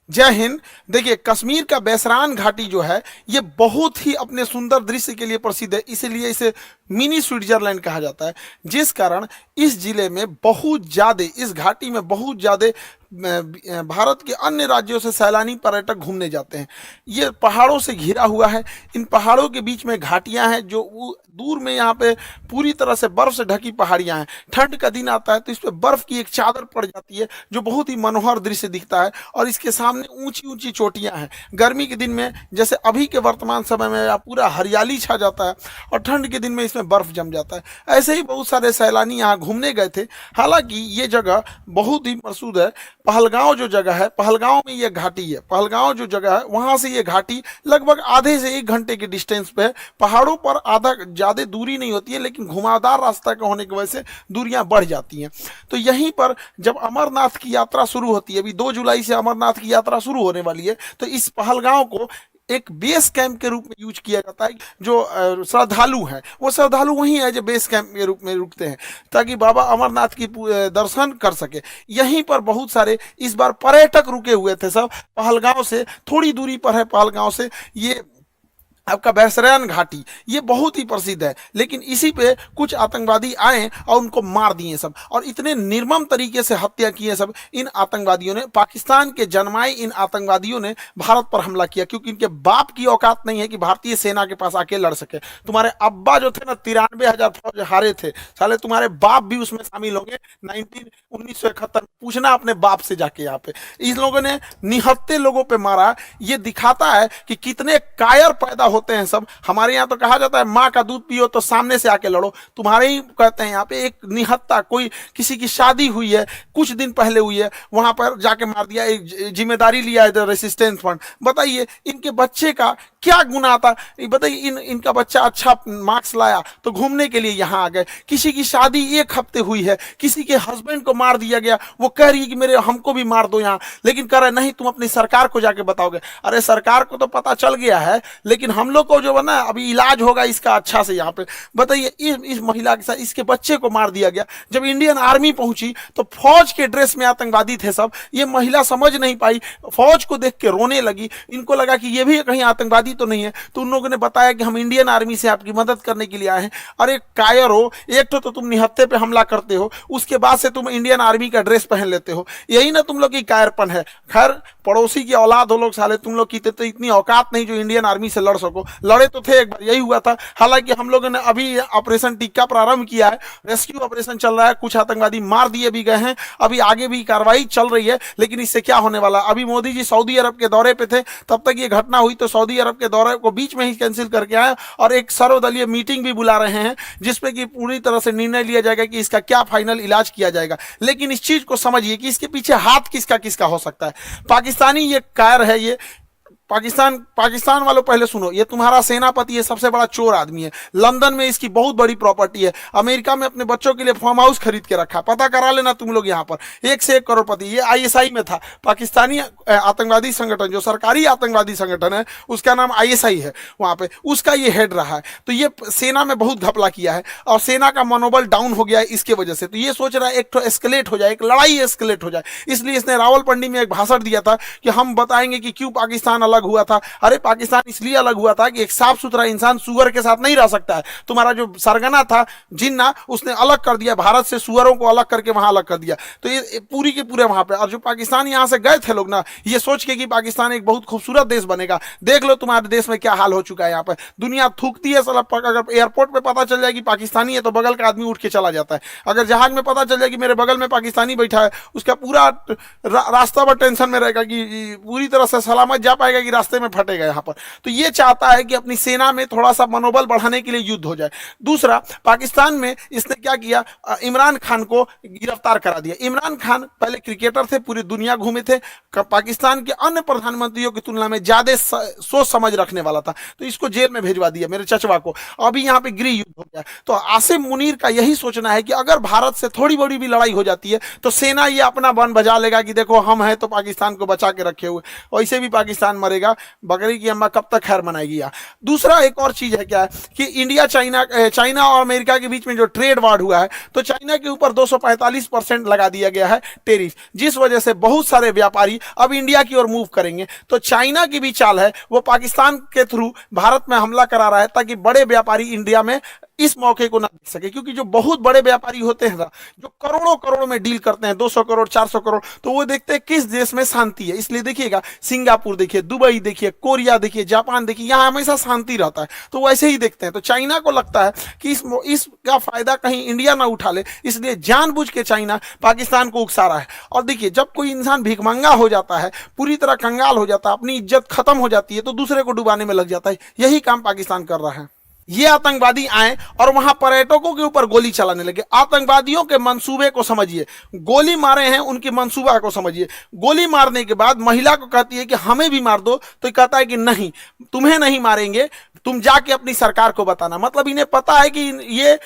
जय हिंद। देखिए, कश्मीर का बैसरान घाटी जो है ये बहुत ही अपने सुंदर दृश्य के लिए प्रसिद्ध है, इसीलिए इसे मिनी स्विट्जरलैंड कहा जाता है। जिस कारण इस जिले में बहुत ज़्यादा, इस घाटी में बहुत ज़्यादा भारत के अन्य राज्यों से सैलानी पर्यटक घूमने जाते हैं। ये पहाड़ों से घिरा हुआ है। इन पहाड़ों के बीच में घाटियां हैं जो दूर में यहाँ पे पूरी तरह से बर्फ से ढकी पहाड़ियां हैं। ठंड का दिन आता है तो इस पे बर्फ की एक चादर पड़ जाती है जो बहुत ही मनोहर दृश्य दिखता है, और इसके सामने ऊंची ऊंची चोटियां हैं। गर्मी के दिन में जैसे अभी के वर्तमान समय में पूरा हरियाली छा जाता है, और ठंड के दिन में इसमें बर्फ जम जाता है। ऐसे ही बहुत सारे सैलानी यहाँ घूमने गए थे। हालांकि ये जगह बहुत ही प्रसिद्ध है। पहलगांव जो जगह है, पहलगांव में ये घाटी है। पहलगांव जो जगह है वहां से ये घाटी लगभग आधे से 1 घंटे के डिस्टेंस पे है। पहाड़ों पर आधा ज़्यादा दूरी नहीं होती है, लेकिन घुमावदार रास्ता का होने की वजह से दूरियां बढ़ जाती हैं। तो यहीं पर जब अमरनाथ की यात्रा शुरू होती है, अभी 2 जुलाई से अमरनाथ की यात्रा शुरू होने वाली है, तो इस पहलगांव को एक बेस कैंप के रूप में यूज किया जाता है। जो श्रद्धालु हैं वो श्रद्धालु वहीं है जो बेस कैंप के रूप में रुकते हैं, ताकि बाबा अमरनाथ की दर्शन कर सके। यहीं पर बहुत सारे इस बार पर्यटक रुके हुए थे। सब पहलगांव से थोड़ी दूरी पर है। पहलगांव से ये आपका बैसरैन घाटी ये बहुत ही प्रसिद्ध है, लेकिन इसी पे कुछ आतंकवादी आए और उनको मार दिए सब, और इतने निर्मम तरीके से हत्या किए सब। इन आतंकवादियों ने, पाकिस्तान के जन्माए इन आतंकवादियों ने भारत पर हमला किया, क्योंकि इनके बाप की औकात नहीं है कि भारतीय सेना के पास आके लड़ सके। तुम्हारे अब्बा जो थे ना, 93,000 फौज हारे थे, साले तुम्हारे बाप भी उसमें शामिल होंगे। 1971 पूछना अपने बाप से जाके। यहाँ पे इन लोगों ने निहत्थे लोगों पे मारा। ये दिखाता है कि कितने कायर पैदा होते हैं सब। हमारे यहाँ तो कहा जाता है माँ का दूध पियो तो सामने से आके लड़ो। तुम्हारे ही कहते हैं यहाँ पे एक निहत्था, कोई किसी की शादी हुई है, कुछ दिन पहले हुई है, वहां पर जाके मार दिया। एक जिम्मेदारी लिया है रेसिस्टेंस फंड। बताइए इनके बच्चे का क्या गुनाह था? बताइए, इनका बच्चा अच्छा मार्क्स लाया तो घूमने के लिए यहाँ आ गए। किसी की शादी 1 हफ्ते हुई है, किसी के हस्बैंड को मार दिया गया, वो कह रही है कि मेरे हमको भी मार दो यहाँ, लेकिन कह रहे नहीं तुम अपनी सरकार को जाके बताओगे। अरे सरकार को तो पता चल गया है, लेकिन हम लोग को जो है ना अभी इलाज होगा इसका अच्छा से यहाँ पे। बताइए इस महिला के साथ इसके बच्चे को मार दिया गया। जब इंडियन आर्मी पहुंची तो फौज के ड्रेस में आतंकवादी थे सब। ये महिला समझ नहीं पाई, फौज को देख के रोने लगी। इनको लगा कि ये भी कहीं आतंकवादी तो नहीं है, तो उन लोगों ने बताया कि हम इंडियन आर्मी से आपकी मदद करने के लिए आए हैं। अरे कायर हो, एक तो तुम निहत्थे पे हमला करते हो, उसके बाद से तुम इंडियन आर्मी का ड्रेस पहन लेते हो। यही ना तुम लोग की कायरपन है। खैर पड़ोसी की औलाद हो लोग साले, तुम लोग की तो इतनी औकात नहीं जो इंडियन आर्मी से लड़ सको। लड़े तो थे एक बार, यही हुआ था। हालांकि हम लोगों ने अभी ऑपरेशन टिक्का प्रारंभ किया है, रेस्क्यू ऑपरेशन चल रहा है। कुछ आतंकवादी मार दिए भी गए हैं, अभी आगे भी कार्रवाई चल रही है। लेकिन इससे क्या होने वाला? अभी मोदी जी सऊदी अरब के दौरे पे थे, तब तक ये घटना हुई, तो सऊदी अरब के दौरे को बीच में ही कैंसिल करके आए और एक सर्वदलीय मीटिंग भी बुला रहे हैं, जिसपे कि पूरी तरह से निर्णय लिया जाएगा कि इसका क्या फाइनल इलाज किया जाएगा। लेकिन इस चीज को समझिए कि इसके पीछे हाथ किसका किसका हो सकता है। पाकिस्तानी ये कायर है। ये पाकिस्तान वालों पहले सुनो, ये तुम्हारा सेनापति है, सबसे बड़ा चोर आदमी है। लंदन में इसकी बहुत बड़ी प्रॉपर्टी है। अमेरिका में अपने बच्चों के लिए फार्म हाउस खरीद के रखा, पता करा लेना तुम लोग। यहाँ पर 1 से 1 करोड़पति। ये आईएसआई में था। पाकिस्तानी आतंकवादी संगठन, जो सरकारी आतंकवादी संगठन है उसका नाम आईएसआई है, वहां पे उसका ये हेड रहा है। तो ये सेना में बहुत घपला किया है और सेना का मनोबल डाउन हो गया है इसके वजह से। तो ये सोच रहा है एक तो एस्केलेट हो जाए, एक लड़ाई एस्केलेट हो जाए। इसलिए इसने रावलपिंडी में एक भाषण दिया था कि हम बताएंगे कि क्यों पाकिस्तान अलग हुआ था। अरे पाकिस्तान इसलिए अलग हुआ था कि एक साफ सुथरा इंसान सुअर के साथ नहीं रह सकता है। तुम्हारा जो सरगना था जिन्ना, उसने अलग कर दिया भारत से, सुअरों को अलग करके वहां अलग कर दिया। तो ये पूरी के पूरे वहां पे, और जो पाकिस्तान यहां से गए थे लोग ना, ये सोच के कि पाकिस्तान एक बहुत खूबसूरत देश बनेगा। देख लो तुम्हारे देश में क्या हाल हो चुका है। यहाँ पर दुनिया थूकती है साला। अगर एयरपोर्ट पे पता चल जाए कि पाकिस्तानी है तो बगल का आदमी उठ के चला जाता है। अगर जहाज में पता चल जाए कि मेरे बगल में पाकिस्तानी बैठा है, उसका पूरा रास्ता पर टेंशन में रहेगा कि पूरी तरह से सलामत जा पाएगा कि रास्ते में फटेगा यहाँ पर। तो ये चाहता है कि अपनी सेना में थोड़ा सा मनोबल बढ़ाने के लिए युद्ध हो जाए। दूसरा, पाकिस्तान में इसने क्या किया, इमरान खान को गिरफ्तार करा दिया। इमरान खान पहले क्रिकेटर थे, पूरी दुनिया घूमे थे, पाकिस्तान के अन्य प्रधानमंत्रियों की तुलना में ज्यादा सोच समझ रखने वाला था, तो इसको जेल में भेजवा दिया, मेरे चचवा को। अभी यहाँ पे गृह युद्ध हो गया। तो आसिम मुनीर का यही सोचना है कि अगर भारत से थोड़ी बड़ी भी लड़ाई हो जाती है तो सेना ये अपना बन बजा लेगा कि देखो हम हैं तो पाकिस्तान को बचा के रखे हुए, वैसे भी पाकिस्तान मरे करेगा, बकरी की अम्मा कब तक खैर मनाएगी। या दूसरा एक और चीज है क्या है कि इंडिया चाइना और अमेरिका के बीच में जो ट्रेड वार हुआ है, तो चाइना के ऊपर 245% लगा दिया गया है टेरिफ, जिस वजह से बहुत सारे व्यापारी अब इंडिया की ओर मूव करेंगे। तो चाइना की भी चाल है, वो पाकिस्तान के थ्रू भारत में हमला करा रहा है ताकि बड़े व्यापारी इंडिया में इस मौके को ना देख सके, क्योंकि जो बहुत बड़े व्यापारी होते हैं ना, जो करोड़ों करोड़ में डील करते हैं, 200 करोड़ 400 करोड़, तो वो देखते हैं किस देश में शांति है। इसलिए देखिएगा, सिंगापुर देखिए, दुबई देखिए, कोरिया देखिए, जापान देखिए, यहाँ हमेशा शांति रहता है, तो वैसे ही देखते हैं। तो चाइना को लगता है कि इसका फायदा कहीं इंडिया ना उठा ले, इसलिए जानबूझ के चाइना पाकिस्तान को उकसा रहा है। और देखिए, जब कोई इंसान भिखमंगा हो जाता है, पूरी तरह कंगाल हो जाता है, अपनी इज्जत खत्म हो जाती है, तो दूसरे को डुबाने में लग जाता है। यही काम पाकिस्तान कर रहा है। ये आतंकवादी आए और वहां पर्यटकों के ऊपर गोली चलाने लगे। आतंकवादियों के मंसूबे को समझिए, गोली मारे हैं उनके मंसूबा को समझिए। गोली मारने के बाद महिला को कहती है कि हमें भी मार दो, तो कहता है कि नहीं, तुम्हें नहीं मारेंगे, तुम जाके अपनी सरकार को बताना। मतलब इन्हें पता है कि ये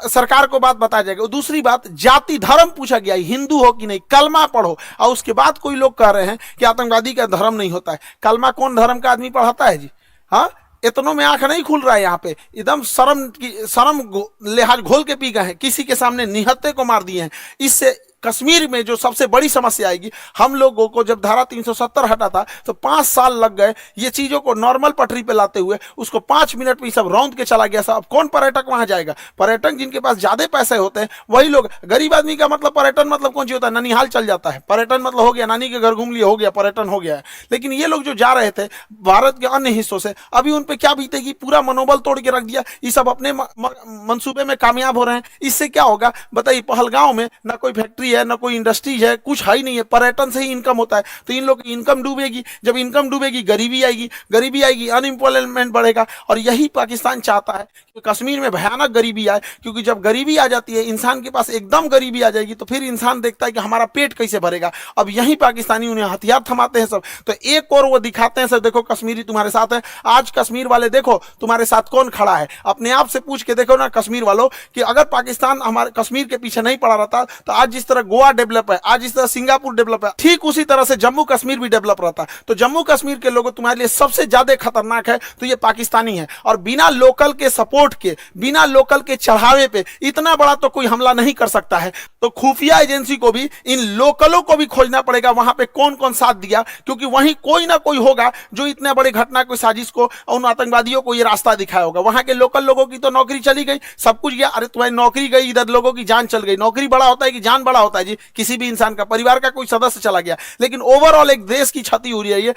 सरकार को बात बताया जाएगा। दूसरी बात, जाति धर्म पूछा गया, हिंदू हो कि नहीं, कलमा पढ़ो। और उसके बाद कोई लोग कह रहे हैं कि आतंकवादी का धर्म नहीं होता है। कलमा कौन धर्म का आदमी पढ़ाता है जी? हाँ, इतनों में आंख नहीं खुल रहा है यहाँ पे, एकदम शर्म लिहाज घोल के पी गए हैं, किसी के सामने निहत्थे को मार दिए हैं। इससे कश्मीर में जो सबसे बड़ी समस्या आएगी, हम लोगों को जब धारा 370 हटा था तो 5 साल लग गए ये चीजों को नॉर्मल पटरी पे लाते हुए, उसको 5 मिनट में सब रौंद के चला गया। सब कौन पर्यटक वहां जाएगा? पर्यटक जिनके पास ज्यादा पैसे होते हैं वही लोग। गरीब आदमी का मतलब पर्यटन मतलब कौन सी होता है? ननिहाल चल जाता है, पर्यटन मतलब हो गया नानी के घर घूम लिया, हो गया पर्यटन हो गया है। लेकिन ये लोग जो जा रहे थे भारत के अन्य हिस्सों से, अभी उन पे क्या बीतेगी? पूरा मनोबल तोड़ के रख दिया। ये सब अपने मंसूबे में कामयाब हो रहे हैं। इससे क्या होगा बताइए? पहलगांव में ना कोई फैक्ट्री है, ना कोई इंडस्ट्रीज है, कुछ है ही नहीं है, पर्यटन से ही इनकम होता है। तो इन लोग की इनकम डूबेगी, जब इनकम डूबेगी गरीबी आएगी, अनएम्प्लॉयमेंट बढ़ेगा। और यही पाकिस्तान चाहता है कि कश्मीर में भयानक गरीबी आए, क्योंकि जब गरीबी आ जाती है, इंसान के पास एकदम गरीबी आ जाएगी, तो फिर इंसान देखता है कि हमारा पेट कैसे भरेगा। अब यही पाकिस्तानी उन्हें हथियार थमाते हैं सब। तो एक और वो दिखाते हैं सब, देखो कश्मीरी तुम्हारे साथ है। आज कश्मीर वाले देखो तुम्हारे साथ कौन खड़ा है, अपने आप से पूछ के देखो ना कश्मीर वालों, कि अगर पाकिस्तान हमारे कश्मीर के पीछे नहीं पड़ा रहता, तो आज जिस तरह गोवा डेवलप है, आज जिस तरह सिंगापुर डेवलप है, ठीक उसी तरह से जम्मू कश्मीर भी डेवलप रहता। तो जम्मू कश्मीर के लोगों तुम्हारे लिए सबसे ज्यादा खतरनाक है तो ये पाकिस्तानी है। और बिना लोकल के सपोर्ट के, बिना लोकल के चढ़ावे पे इतना बड़ा तो कोई हमला नहीं कर सकता है। तो खुफिया एजेंसी को भी इन लोकलों को भी खोजना पड़ेगा, वहां पे कौन कौन साथ दिया, क्योंकि वहीं कोई ना कोई होगा जो इतने बड़े घटना को, साजिश को, उन आतंकवादियों को ये रास्ता दिखाया होगा। वहां के लोकल लोगों की तो नौकरी चली गई, सब कुछ गया। अरे तुम्हारी नौकरी गई, इधर लोगों की जान चल गई। नौकरी बड़ा होता है कि जान बड़ा होता है जी? किसी भी इंसान का, परिवार का कोई सदस्य चला गया, लेकिन ओवरऑल एक देश की क्षति हो रही है। ये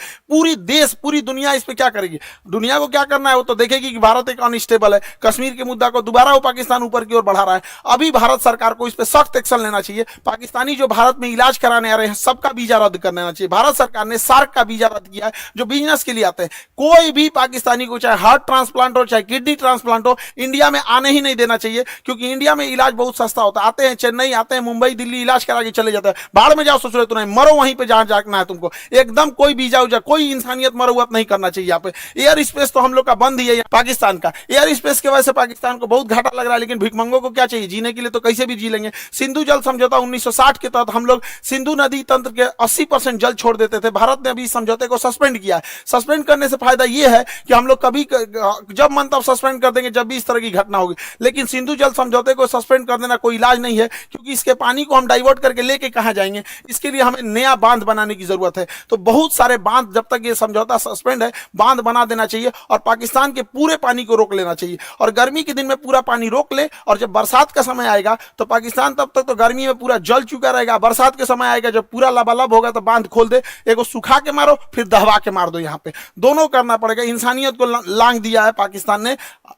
पूरी दुनिया इस पे क्या करेगी? दुनिया को क्या करना है वो तो देखेगी कि भारत एक अनस्टेबल है। कश्मीर के मुद्दा को दोबारा वो पाकिस्तान ऊपर की ओर बढ़ा रहा है। अभी भारत सरकार को इस पे सख्त एक्शन लेना चाहिए। पाकिस्तानी जो भारत में इलाज कराने आ रहे हैं, सबका वीजा रद्द कर देना चाहिए। भारत सरकार ने सार्क का वीजा रद्द किया है, जो बिजनेस के लिए आते हैं। कोई भी पाकिस्तानी को, चाहे हार्ट ट्रांसप्लांट हो, चाहे किडनी ट्रांसप्लांट हो, इंडिया में आने ही नहीं देना चाहिए, क्योंकि इंडिया में इलाज बहुत सस्ता होता है। आते हैं चेन्नई, आते हैं मुंबई, दिल्ली, इलाज करा के चले जाते हैं। बाहर में जाओ, सोच रहे तो नहीं, मरो वहीं पे जहां जाना है तुमको। एकदम कोई वीजा उजा, कोई इंसानियत मरौवत नहीं करना चाहिए यहाँ पे। एयर स्पेस तो हम लोग का बंद ही है पाकिस्तान का। एयर स्पेस की वजह से पाकिस्तान को बहुत घाटा लग रहा है, लेकिन भिखमंगों को क्या चाहिए? जीने के लिए तो कैसे भी जी लेंगे। सिंधु जल समझौता 1960 के तहत हम लोग सिंधु नदी तंत्र के 80% जल छोड़ देते थे। भारत ने अभी इस समझौते को सस्पेंड किया है। सस्पेंड करने से फायदा यह है कि हम लोग कभी जब मन तब सस्पेंड कर देंगे, जब भी इस तरह की घटना होगी। लेकिन सिंधु जल समझौते को सस्पेंड कर देना कोई इलाज नहीं है, क्योंकि इसके पानी को हम डाइवर्ट करके लेके कहां जाएंगे? इसके लिए हमें नया बांध बनाने की जरूरत है। तो बहुत सारे बांध, जब तक ये समझौता सस्पेंड है, बांध बना देना चाहिए और पाकिस्तान के पूरे पानी को रोक लेना चाहिए। और गर्मी के दिन में पूरा पानी रोक ले, और जब बरसात का समय आएगा तो पाकिस्तान तब तक तो गर्मी में पूरा जल चुका रहेगा। बरसात के समय आएगा जब पूरा लबालब होगा, तो बांध खोल दे, एक सुखा के मारो, फिर दहवा के मार दो। यहाँ पे दोनों करना पड़ेगा। इंसानियत को लांग दिया है पाकिस्तान ने।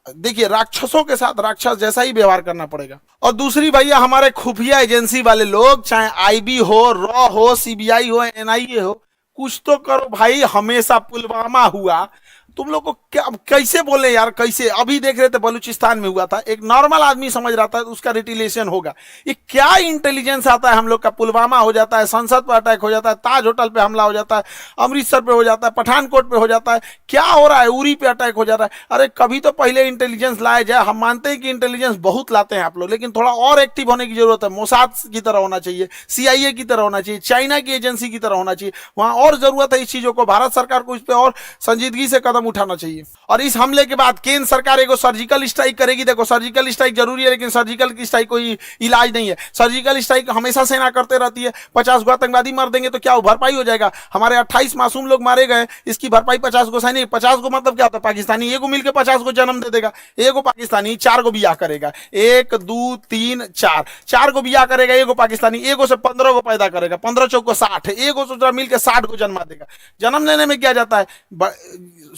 देखिए, राक्षसों के साथ राक्षस जैसा ही व्यवहार करना पड़ेगा। और दूसरी भैया, हमारे खुफिया एजेंसी वाले लोग, चाहे आईबी हो, रॉ हो, सीबीआई हो, एनआईए हो, कुछ तो करो भाई। हमेशा पुलवामा हुआ तुम लोग को क्या कैसे बोले यार, कैसे? अभी देख रहे थे बलूचिस्तान में हुआ था, एक नॉर्मल आदमी समझ रहा था उसका रिटिलेशन होगा। ये क्या इंटेलिजेंस आता है हम लोग का? पुलवामा हो जाता है, संसद पर अटैक हो जाता है, ताज होटल पे हमला हो जाता है, अमृतसर पे हो जाता है, पठानकोट पे हो जाता है, क्या हो रहा है? उरी पे अटैक हो जा रहा है। अरे कभी तो पहले इंटेलिजेंस लाया जाए। हम मानते हैं कि इंटेलिजेंस बहुत लाते हैं आप लोग, लेकिन थोड़ा और एक्टिव होने की जरूरत है। मोसाद की तरह होना चाहिए, CIA की तरह होना चाहिए, चाइना की एजेंसी की तरह होना चाहिए। वहां और जरूरत है इस चीजों को। भारत सरकार को इस पर और संजीदगी से कदम उठाना चाहिए। और इस हमले के बाद केंद्र सरकार एक सर्जिकल स्ट्राइक करेगी। देखो, सर्जिकल स्ट्राइक जरूरी है, लेकिन सर्जिकल की स्ट्राइक कोई इलाज नहीं है। सर्जिकल स्ट्राइक हमेशा सेना करते रहती है। 50 गो आतंकवादी मार देंगे तो क्या वो भरपाई हो जाएगा? हमारे 28 मासूम लोग मारे गए, इसकी भरपाई 50 गो सैनिक। 50 गो मतलब क्या होता है? पाकिस्तानी एगो मिलकर 50 गो जन्म दे देगा। एगो पाकिस्तानी 4 गो बियाह करेगा, 1 2 3 4, 4 गो बियाह करेगा एगो पाकिस्तानी, एगो से 15 गो पैदा करेगा, 15 चौको 60, एगो से मिलकर 60 गो जन्मा देगा। जन्म लेने में क्या जाता है?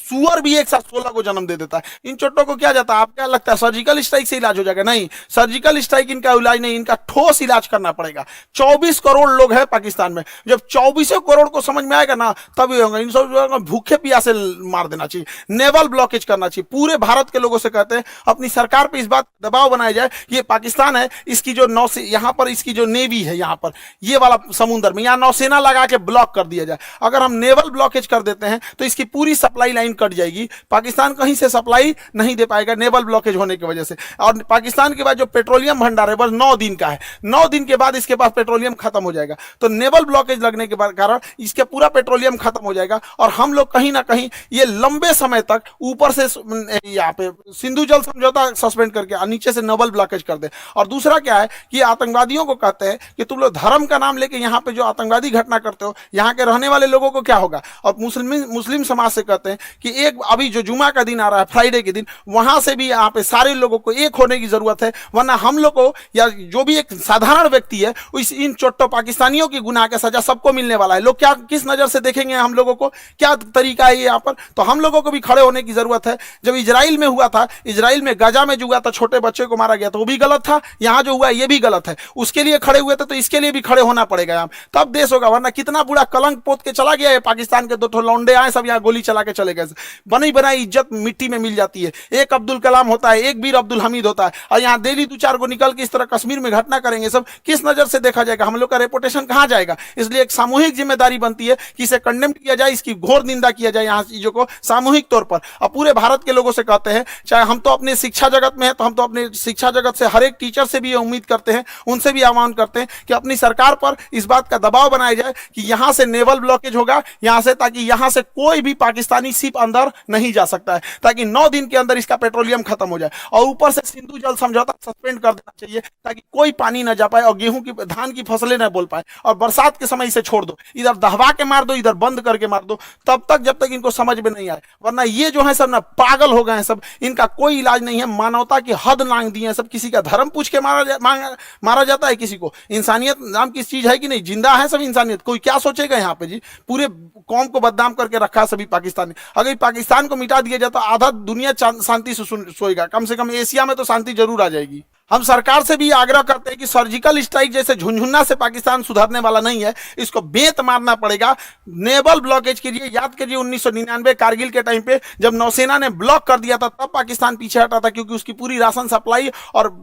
सुअर भी एक साथ 16 को जन्म दे देता है। इन चोटों को क्या जाता है? आप क्या लगता है सर्जिकल स्ट्राइक से इलाज हो जाएगा? नहीं, सर्जिकल स्ट्राइक इनका इलाज नहीं, इनका ठोस इलाज करना पड़ेगा। 24 करोड़ लोग हैं पाकिस्तान में। जब 24 करोड़ को समझ में आएगा ना, तब ये होगा। इन सब भूखे प्यासे मार देना चाहिए, नेवल ब्लॉकेज करना चाहिए। पूरे भारत के लोगों से कहते हैं अपनी सरकार पे इस बात दबाव बनाया जाए। ये पाकिस्तान है, इसकी जो नौसेना यहाँ पर, इसकी जो नेवी है यहाँ पर, ये वाला समुद्र में, यहाँ नौसेना लगा के ब्लॉक कर दिया जाए। अगर हम नेवल ब्लॉकेज कर देते हैं तो इसकी पूरी सप्लाई लाइन कट जाएगी। पाकिस्तान कहीं से सप्लाई नहीं दे पाएगा नेवल ब्लॉकेज होने की वजह से। और पाकिस्तान के बाद जो पेट्रोलियम भंडार है बस 9 दिन का है। 9 दिन के बाद इसके पास पेट्रोलियम खत्म हो जाएगा। तो नेवल ब्लॉकेज लगने के कारण इसका पूरा पेट्रोलियम खत्म हो जाएगा और हम लोग कहीं ना कहीं ये लंबे समय तक ऊपर से यहाँ पे सिंधु जल समझौता सस्पेंड करके नीचे से नेवल ब्लॉकेज कर दे। और दूसरा क्या है कि आतंकवादियों को कहते हैं कि तुम लोग धर्म का नाम लेके यहाँ पे जो आतंकवादी घटना करते हो, यहाँ के रहने वाले लोगों को क्या होगा? और मुस्लिम समाज से कहते हैं कि एक अभी जो जुमा का दिन आ रहा है, फ्राइडे के दिन, वहां से भी यहाँ पे सारे लोगों को एक होने की जरूरत है। वरना हम लोग को या जो भी एक साधारण व्यक्ति है, इन चोट्टो पाकिस्तानियों की गुनाह का सजा सबको मिलने वाला है। लोग क्या किस नजर से देखेंगे हम लोगों को? क्या तरीका है यहाँ पर? तो हम लोगों को भी खड़े होने की जरूरत है। जब इजराइल में हुआ था, इजराइल में गाजा में जो हुआ था, छोटे बच्चे को मारा गया था, वो भी गलत था। यहाँ जो हुआ ये भी गलत है। उसके लिए खड़े हुए थे तो इसके लिए भी खड़े होना पड़ेगा यहाँ, तब देश होगा। वरना कितना बुरा कलंक पोत के चला गया है पाकिस्तान के। 2 लौंडे आए, सब यहाँ गोली चला के चले गए। बनी बनाई इज्जत मिट्टी में मिल जाती है। एक अब्दुल कलाम होता है, एक वीर अब्दुल हमीद होता है, और यहाँ डेली 2-4 को निकल के इस तरह कश्मीर में घटना करेंगे। सब किस नजर से देखा जाएगा? हम लोग का रेपुटेशन कहाँ जाएगा? इसलिए एक सामूहिक जिम्मेदारी बनती है कि इसे कंडेम किया जाए, इसकी घोर निंदा किया जाए यहाँ चीजों को सामूहिक तौर पर। और पूरे भारत के लोगों से कहते हैं, चाहे हम तो अपने शिक्षा जगत में है, तो हम तो अपने शिक्षा जगत से हर एक टीचर से भी उम्मीद करते हैं, उनसे भी आह्वान करते हैं कि अपनी सरकार पर इस बात का दबाव बनाया जाए कि यहां से नेवल ब्लॉकेज होगा यहां से, ताकि यहां से कोई भी पाकिस्तानी शिप अंदर नहीं जा सकता है, ताकि 9 दिन के अंदर इसका पेट्रोलियम खत्म हो जाए। और ऊपर से सिंधु जल समझौता सस्पेंड कर देना चाहिए, ताकि कोई पानी ना जा पाए और गेहूं की, धान की फसलें ना बोल पाए। और बरसात के समय इसे छोड़ दो, इधर दहवा के मार दो, इधर बंद करके मार दो, तब तक जब तक इनको समझ में नहीं आए। वरना ये जो है सब ना पागल हो गए हैं सब, इनका कोई इलाज नहीं है। मानवता की हद लांग दी है सब। किसी का धर्म पूछ के मारा जाता है किसी को। इंसानियत नाम की चीज है कि नहीं? जिंदा है सब इंसानियत। कोई क्या सोचेगा यहाँ पे जी? पूरे कौम को बदनाम करके रखा सभी पाकिस्तानी। अगर पाकिस्तान को मिटा दिया जाए तो आधा दुनिया शांति से सोएगा। कम से कम एशिया में तो शांति जरूर आ जाएगी। हम सरकार से भी आग्रह करते हैं कि सर्जिकल स्ट्राइक जैसे झुनझुना से पाकिस्तान सुधरने वाला नहीं है, इसको बेंत मारना पड़ेगा। नेवल ब्लॉकेज कीजिए। याद कीजिए 1999 कारगिल के टाइम पे जब नौसेना ने ब्लॉक कर दिया था, तब पाकिस्तान पीछे हटा था, क्योंकि उसकी पूरी राशन सप्लाई और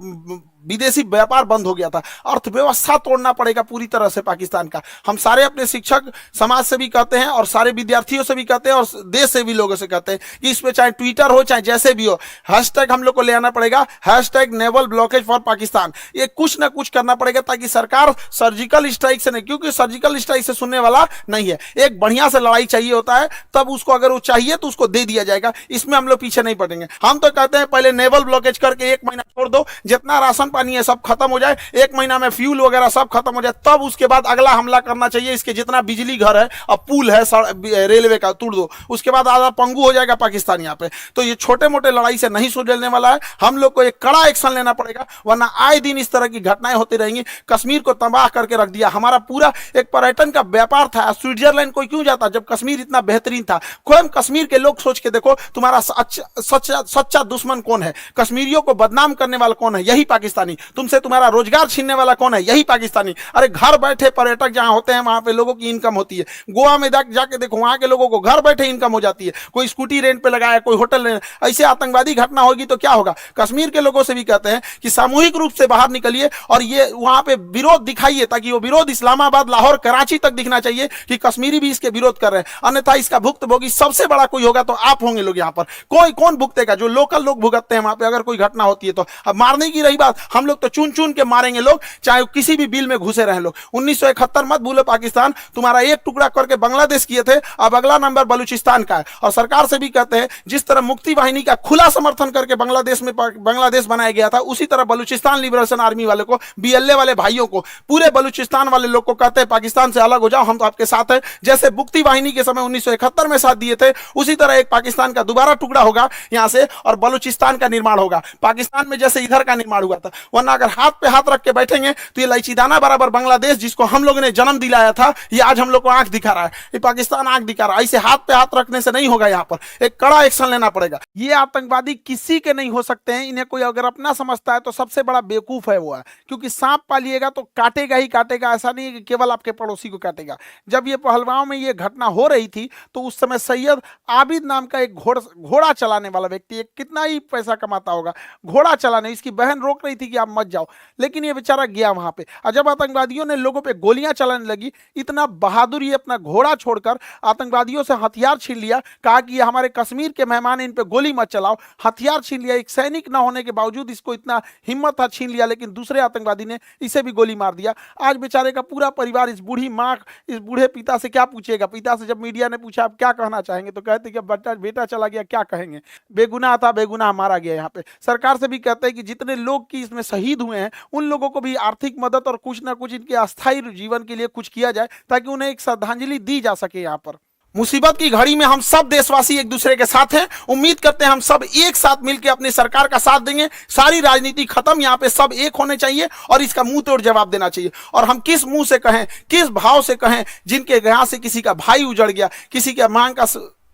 विदेशी व्यापार बंद हो गया था। अर्थव्यवस्था तोड़ना पड़ेगा पूरी तरह से पाकिस्तान का। हम सारे अपने शिक्षक समाज से भी कहते हैं और सारे विद्यार्थियों से भी कहते हैं और देश से भी लोगों से कहते हैं कि इस पे चाहे ट्विटर हो चाहे जैसे भी हो, हैशटैग हम लोग को ले आना पड़ेगा, hashtag naval blockage for Pakistan. ये कुछ ना कुछ करना पड़ेगा ताकि सरकार सर्जिकल स्ट्राइक से नहीं, क्योंकि सर्जिकल स्ट्राइक से सुनने वाला नहीं है। एक बढ़िया से लड़ाई चाहिए होता है, तब उसको अगर वो चाहिए तो उसको दे दिया जाएगा। इसमें हम लोग पीछे नहीं पड़ेंगे। हम तो कहते हैं पहले नेवल ब्लॉकेज करके 1 महीना छोड़ दो, जितना राशन पानी है सब खत्म हो जाए, 1 महीना में फ्यूल वगैरह सब खत्म हो जाए, तब उसके बाद अगला हमला करना चाहिए। इसके जितना बिजली घर है और पुल है रेलवे का तोड़ दो, उसके बाद आधा पंगु हो जाएगा पाकिस्तान यहाँ पे। तो ये छोटे मोटे लड़ाई से नहीं सुलझने वाला है। हम लोग को एक कड़ा एक्शन लेना पड़ेगा। रहेगा, वरना आए दिन इस तरह की घटनाएं होती रहेंगी। कश्मीर को तबाह करके रख दिया, हमारा पूरा एक पर्यटन का व्यापार था। स्विट्जरलैंड कोई क्यों जाता जब कश्मीर इतना बेहतरीन था। स्वयं कश्मीर के लोग सोच के देखो, तुम्हारा सच्चा दुश्मन कौन है, कश्मीरियों को बदनाम करने वाला कौन है, यही पाकिस्तानी। तुमसे तुम्हारा रोजगार छीनने वाला कौन है, यही पाकिस्तानी। अरे घर बैठे पर्यटक जहां होते हैं वहां पे लोगों की इनकम होती है। गोवा में जाके देखो, वहां के लोगों को घर बैठे इनकम हो जाती है। कोई स्कूटी रेंट पे लगाया, कोई होटल रेंट। ऐसे आतंकवादी घटना होगी तो क्या होगा। कश्मीर के लोगों से भी कहते हैं कि सामूहिक रूप से बाहर निकलिए और ये वहां पे विरोध दिखाइए, ताकि वो विरोध इस्लामाबाद, लाहौर, कराची तक दिखना चाहिए कि कश्मीरी भी इसके विरोध कर रहे हैं। अन्यथा इसका भुक्तभोगी सबसे बड़ा कोई होगा तो आप होंगे लोग। यहाँ पर कोई कौन भुगतेगा, जो लोकल लोग भुगतते हैं वहां पे अगर कोई घटना होती है तो। अब मारने की रही बात, हम लोग तो चुन चुन के मारेंगे लोग, चाहे किसी भी बिल में घुसे रहे लोग। 1971 मत भूलो, पाकिस्तान तुम्हारा एक टुकड़ा करके बांग्लादेश किए थे, अब अगला नंबर बलूचिस्तान का है। और सरकार से भी कहते हैं, जिस तरह मुक्ति वाहिनी का खुला समर्थन करके बांग्लादेश बनाया गया था, उसी तरह बलूचिस्तान लिबरेशन आर्मी वाले को, बीएलए वाले भाइयों को, पूरे बलूचिस्तान वाले लोग को कहते हैं पाकिस्तान से अलग हो जाओ, हम तो आपके साथ हैं। जैसे मुक्ति वाहिनी के समय 1971 में साथ दिए थे, उसी तरह एक पाकिस्तान का दोबारा टुकड़ा होगा यहां से और बलूचिस्तान का निर्माण होगा। पाकिस्तान में जैसे इधर का निर्माण हुआ था, वरना अगर हाथ पे हाथ रख के बैठेंगे तो ये इलायचीदाना बराबर बांग्लादेश, जिसको हम लोगों ने जन्म दिलाया था, ये आज हम लोग को आंख दिखा रहा है। ये पाकिस्तान आंख दिखा रहा है। ऐसे हाथ पे हाथ रखने से नहीं होगा, यहाँ पर एक कड़ा एक्शन लेना पड़ेगा। ये आतंकवादी किसी के नहीं हो सकते हैं। इन्हें कोई अगर अपना समझता है तो सबसे बड़ा बेवकूफ है वो है, क्योंकि सांप पालिएगा तो काटेगा ही काटेगा। ऐसा नहीं है कि केवल आपके पड़ोसी को काटेगा। जब ये पहलगांव में ये घटना हो रही थी तो उस समय सैयद आबिद नाम का एक घोड़ा चलाने वाला व्यक्ति, एक कितना ही पैसा कमाता होगा घोड़ा चलाने, इसकी बहन रोक रही थी कि आप मत जाओ, लेकिन ये बेचारा गया वहां पे। और जब आतंकवादियों ने लोगों पे गोलियां चलाने लगी, इतना बहादुर ये अपना घोड़ा छोड़कर आतंकवादियों से हथियार छीन लिया, कहा कि ये हमारे कश्मीर के मेहमान, इन पे गोली मत चलाओ। हथियार छीन लिया, एक सैनिक ना होने के बावजूद इसको इतना हिम्मत था, छीन लिया, लेकिन दूसरे आतंकवादी ने इसे भी गोली मार दिया। आज बेचारे का पूरा परिवार, इस बूढ़ी माँ, इस बूढ़े पिता से क्या पूछेगा। पिता से जब मीडिया ने पूछा आप क्या कहना चाहेंगे, तो कहते कि बेटा चला गया, क्या कहेंगे, बेगुनाह था, बेगुनाह मारा गया। यहाँ पे सरकार से भी कहते हैं कि जितने लोग की इसमें शहीद हुए हैं, उन लोगों को भी आर्थिक मदद और कुछ ना कुछ इनके अस्थायी जीवन के लिए कुछ किया जाए, ताकि उन्हें एक श्रद्धांजलि दी जा सके। यहाँ पर मुसीबत की घड़ी में हम सब देशवासी एक दूसरे के साथ हैं। उम्मीद करते हैं हम सब एक साथ मिलकर अपनी सरकार का साथ देंगे। सारी राजनीति खत्म, यहाँ पे सब एक होने चाहिए और इसका मुंह तोड़ जवाब देना चाहिए। और हम किस मुंह से कहें, किस भाव से कहें, जिनके यहाँ से किसी का भाई उजड़ गया, किसी के मांग का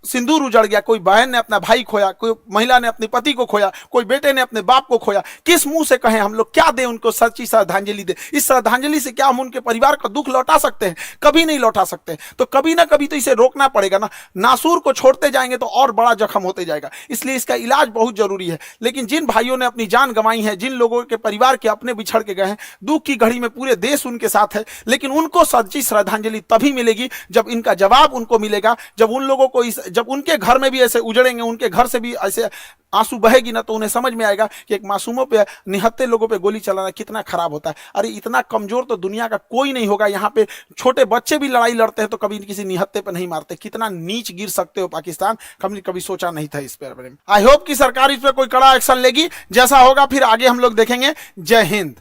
सिंदूर उजड़ गया, कोई बहन ने अपना भाई खोया, कोई महिला ने अपने पति को खोया, कोई बेटे ने अपने बाप को खोया, किस मुंह से कहें हम लोग, क्या दें उनको सच्ची श्रद्धांजलि दें। इस श्रद्धांजलि से क्या हम उनके परिवार का दुख लौटा सकते हैं? कभी नहीं लौटा सकते। तो कभी ना कभी तो इसे रोकना पड़ेगा ना। नासूर को छोड़ते जाएंगे तो और बड़ा जख्म होते जाएगा, इसलिए इसका इलाज बहुत जरूरी है। लेकिन जिन भाइयों ने अपनी जान गंवाई है, जिन लोगों के परिवार के अपने बिछड़ के गए हैं, दुख की घड़ी में पूरे देश उनके साथ है, लेकिन उनको सच्ची श्रद्धांजलि तभी मिलेगी जब इनका जवाब उनको मिलेगा, जब उन लोगों को जब उनके घर में भी ऐसे उजड़ेंगे, उनके घर से भी ऐसे आंसू बहेगी ना, तो उन्हें समझ में आएगा कि एक मासूमों पे, निहत्ते लोगों पे गोली चलाना कितना खराब होता है। अरे इतना कमजोर तो दुनिया का कोई नहीं होगा। यहाँ पे छोटे बच्चे भी लड़ाई लड़ते हैं तो कभी किसी निहत्ते पे नहीं मारते। कितना नीच गिर सकते हो पाकिस्तान, कभी सोचा नहीं था इस पर। आई होप कि सरकार इस पर कोई कड़ा एक्शन लेगी। जैसा होगा फिर आगे हम लोग देखेंगे। जय हिंद।